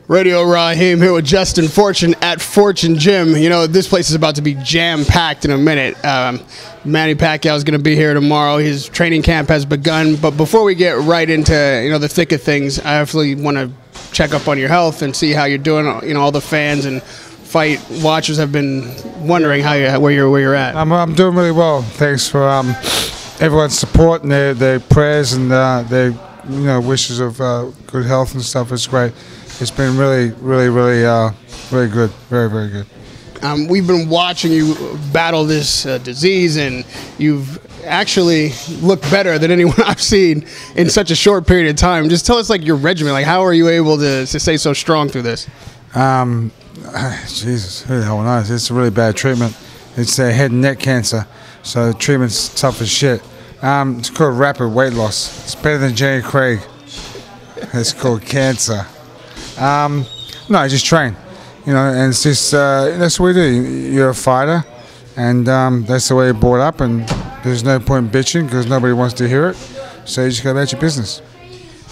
Radio Raheem here with Justin Fortune at Fortune Gym. You know, this place is about to be jam-packed in a minute. Manny Pacquiao is going to be here tomorrow. His training camp has begun. But before we get right into, the thick of things, I actually want to check up on your health and see how you're doing. All the fans and fight watchers have been wondering where you're at. I'm doing really well. Thanks for everyone's support and their prayers and their wishes of good health and stuff. It's great. It's been really good. Very, very good. We've been watching you battle this disease, and you've actually looked better than anyone I've seen in such a short period of time. Just tell us, your regimen. How are you able to stay so strong through this? Jesus, who the hell knows? It's a really bad treatment. It's head and neck cancer, so the treatment's tough as shit. It's called rapid weight loss. It's better than Jenny Craig. It's called cancer. No, I just train, and it's just that's what we do. You're a fighter, and that's the way you're brought up, and there's no point bitching because nobody wants to hear it. So you just go about your business.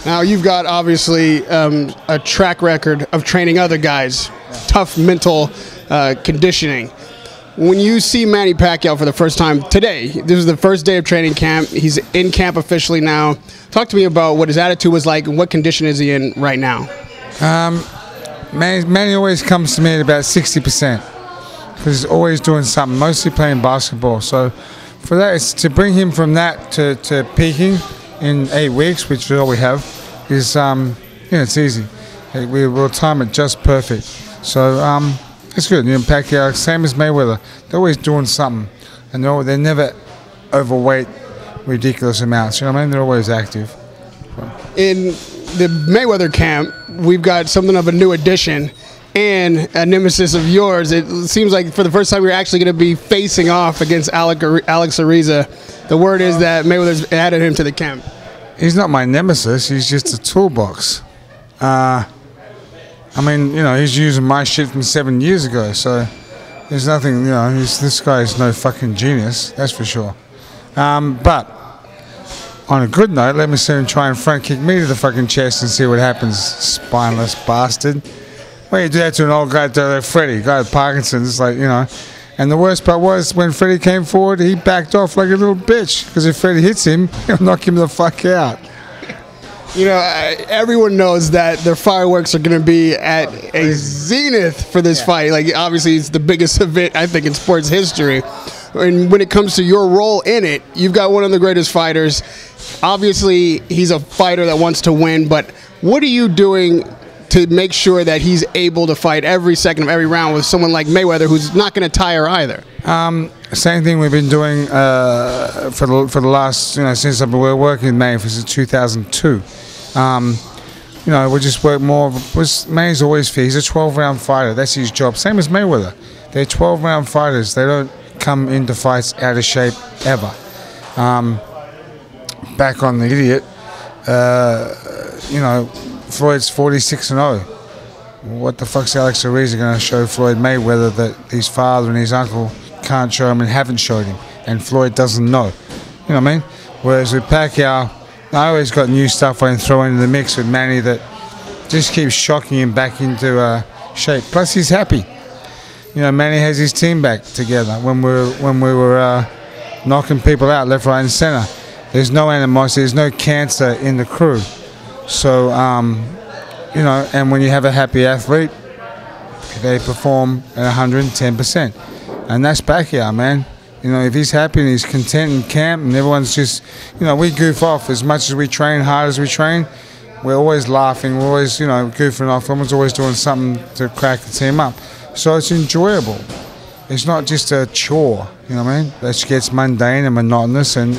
Now you've got obviously a track record of training other guys, tough mental conditioning. When you see Manny Pacquiao for the first time today, this is the first day of training camp. He's in camp officially now. Talk to me about what his attitude was like and what condition is he in right now. Manny always comes to me at about 60% because he's always doing something, mostly playing basketball. So for that, it's to bring him from that to peaking in 8 weeks, which is all we have, is it's easy. We'll time it just perfect. So it's good. Pacquiao, same as Mayweather, they're always doing something, and they're never overweight ridiculous amounts. You know what I mean? They're always active. In the Mayweather camp, we've got something of a new addition and a nemesis of yours. It seems like for the first time you're actually going to be facing off against Alex Ariza. The word is that Mayweather's added him to the camp. He's not my nemesis. He's just a toolbox. He's using my shit from 7 years ago, so there's nothing, this guy is no fucking genius, that's for sure. But on a good note, let me see him try and front kick me to the fucking chest and see what happens, spineless bastard. Well, you do that to an old guy like Freddie, guy with Parkinson's, and the worst part was when Freddie came forward, he backed off like a little bitch, because if Freddie hits him, he'll knock him the fuck out. Everyone knows that the fireworks are going to be at a zenith for this fight. Obviously, it's the biggest event, I think, in sports history. And when it comes to your role in it, you've got one of the greatest fighters. Obviously, he's a fighter that wants to win, but what are you doing to make sure that he's able to fight every second of every round with someone like Mayweather, who's not going to tire either? Same thing we've been doing for the last, since I've been working with Manny since 2002. We just work more. Manny's always fit. He's a 12-round fighter. That's his job. Same as Mayweather. They're 12-round fighters. They don't come into fights out of shape ever. Back on the idiot, Floyd's 46-0. What the fuck's Alex Ariza going to show Floyd Mayweather that his father and his uncle can't show him and haven't showed him, and Floyd doesn't know? You know what I mean? Whereas with Pacquiao, I always got new stuff I can throw into the mix with Manny that just keeps shocking him back into shape. Plus, he's happy. Manny has his team back together when we were knocking people out left, right, and center. There's no animosity. There's no cancer in the crew. So, and when you have a happy athlete, they perform at 110%. And that's Pacquiao, man. If he's happy and he's content in camp and everyone's just, we goof off as much as we train, hard as we train. We're always laughing. We're always, goofing off. Someone's always doing something to crack the team up. So it's enjoyable. It's not just a chore, you know what I mean? That gets mundane and monotonous, and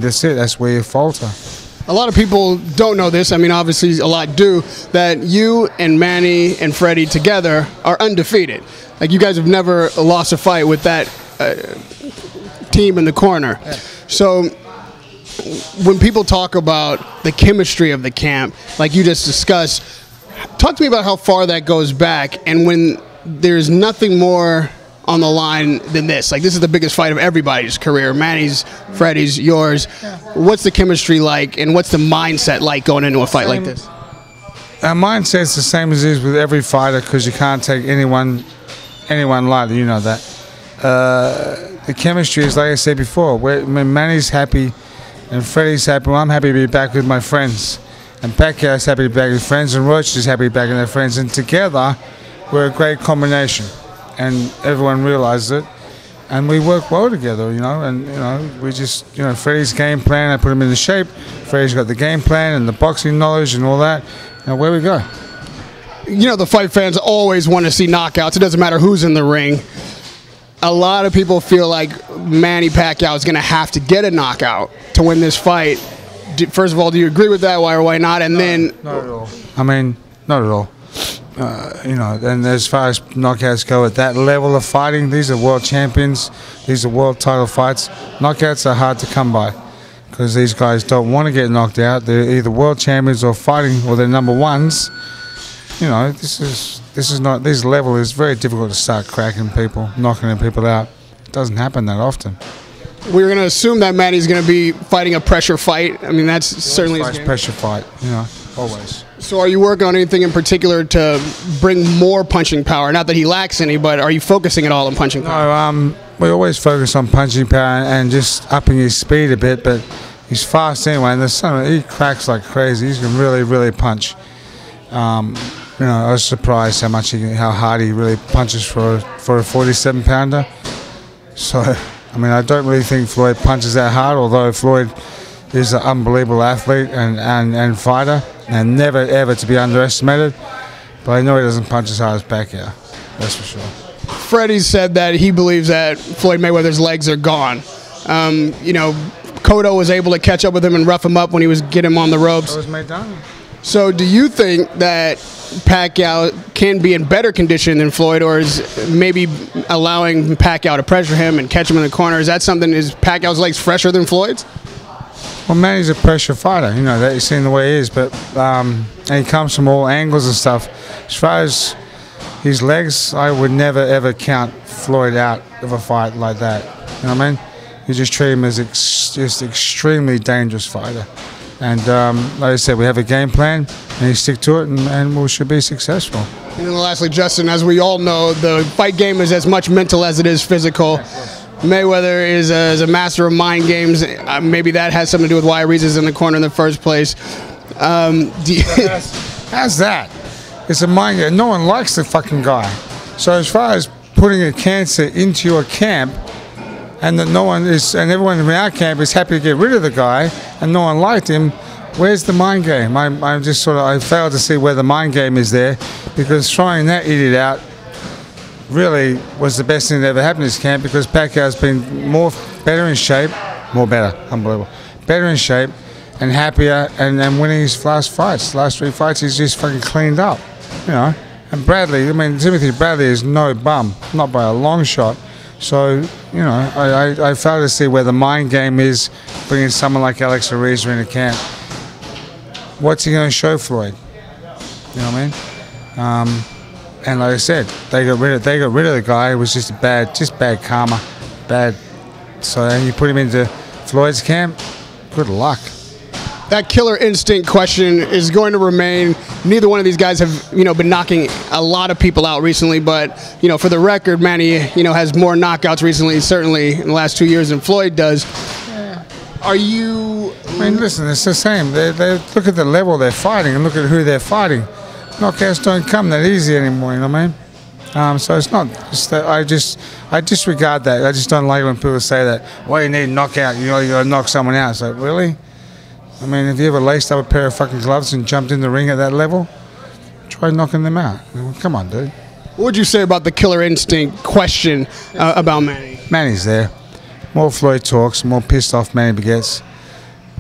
that's it. That's where you falter. A lot of people don't know this. Obviously, a lot do. That you and Manny and Freddie together are undefeated. You guys have never lost a fight with that team in the corner. Yeah. So when people talk about the chemistry of the camp, like you just discussed, talk to me about how far that goes back, and when there's nothing more on the line than this. This is the biggest fight of everybody's career. Manny's, Freddie's, yours. Yeah. What's the chemistry like, and what's the mindset like going into a fight like this? our mindset's the same as it is with every fighter, because you can't take anyone lightly. You know that. The chemistry is, like I said before, when Manny's happy and Freddie's happy, well, I'm happy to be back with my friends. And Pacquiao's happy to be back with friends, and Roach is happy to be back with their friends. And together, we're a great combination. And everyone realizes it. And we work well together, you know. And, you know, we just, you know, Freddie's game plan, I put him into shape. Freddie's got the game plan and the boxing knowledge and all that. And where we go. You know, the fight fans always want to see knockouts. It doesn't matter who's in the ring. A lot of people feel like Manny Pacquiao is going to have to get a knockout to win this fight. First of all, do you agree with that? Why or why not? And then, not at all. I mean, not at all. You know, and as far as knockouts go at that level of fighting, these are world champions. These are world title fights. Knockouts are hard to come by because these guys don't want to get knocked out. They're either world champions or fighting, or they're number ones. You know, this level is very difficult to start cracking people, knocking people out. It doesn't happen that often. We're going to assume that Manny's going to be fighting a pressure fight. I mean, that's certainly his game. Pressure fight, you know, always. So are you working on anything in particular to bring more punching power? Not that he lacks any, but are you focusing at all on punching power? No, we always focus on punching power and just upping his speed a bit, but he's fast anyway, and he cracks like crazy. He can really, really punch. You know, I was surprised how hard he really punches for a 47-pounder. So, I mean, I don't really think Floyd punches that hard, although Floyd is an unbelievable athlete and fighter, and never ever to be underestimated. But I know he doesn't punch as hard as Pacquiao, that's for sure. Freddie said that he believes that Floyd Mayweather's legs are gone. You know, Cotto was able to catch up with him and rough him up when he was getting him on the ropes. That was Maidana. So do you think that Pacquiao can be in better condition than Floyd, or is maybe allowing Pacquiao to pressure him and catch him in the corner? Is that something, is Pacquiao's legs fresher than Floyd's? Well, Manny's a pressure fighter, you know, that you've seen the way he is, but and he comes from all angles and stuff. As far as his legs, I would never ever count Floyd out of a fight like that. You know what I mean? You just treat him as just extremely dangerous fighter. And like I said, we have a game plan, and you stick to it, and we should be successful. And then lastly, Justin, as we all know, the fight game is as much mental as it is physical. Mayweather is a master of mind games. Maybe that has something to do with why Ariza's in the corner in the first place. How's that? It's a mind game. No one likes the fucking guy. So as far as putting a cancer into your camp, and that everyone in our camp is happy to get rid of the guy, and no one liked him, where's the mind game? I failed to see where the mind game is there, because throwing that idiot out really was the best thing that ever happened in this camp, because Pacquiao's been better in shape, better in shape, and happier, and winning his last three fights, he's just fucking cleaned up, you know. And Bradley, I mean, Timothy Bradley is no bum, not by a long shot. So, you know, I fail to see where the mind game is bringing someone like Alex Ariza into camp. What's he going to show Floyd? You know what I mean? And like I said, they got rid of the guy. It was just bad karma, bad. So you put him into Floyd's camp. Good luck. That killer instinct question is going to remain. Neither one of these guys have, you know, been knocking a lot of people out recently, but, you know, for the record, Manny, you know, has more knockouts recently, certainly in the last 2 years, than Floyd does. Yeah. Are you... I mean, listen, it's the same. They look at the level they're fighting and look at who they're fighting. Knockouts don't come that easy anymore, you know what I mean? So it's not just that I disregard that. I just don't like when people say that, well, you need a knockout, you know, you got to knock someone out. It's like, really? I mean, have you ever laced up a pair of fucking gloves and jumped in the ring at that level? Try knocking them out. Come on, dude. What would you say about the killer instinct question about Manny? Manny's there. More Floyd talks, more pissed off Manny gets,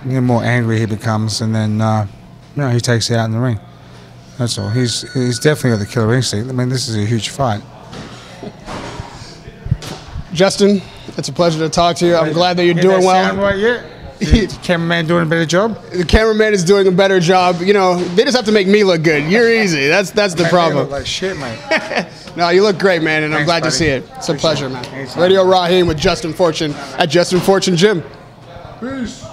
the more angry he becomes, and then you know, he takes it out in the ring. That's all. He's definitely got the killer instinct. I mean, this is a huge fight. Justin, it's a pleasure to talk to you. I'm glad that you're doing well. Sound right yet? The cameraman doing a better job? The cameraman is doing a better job. You know, they just have to make me look good. You're easy. That's the problem. You look like shit, mate. No, you look great, man, and I'm glad to see it. It's a pleasure, man. Radio Raheem with Justin Fortune at Justin Fortune Gym. Peace.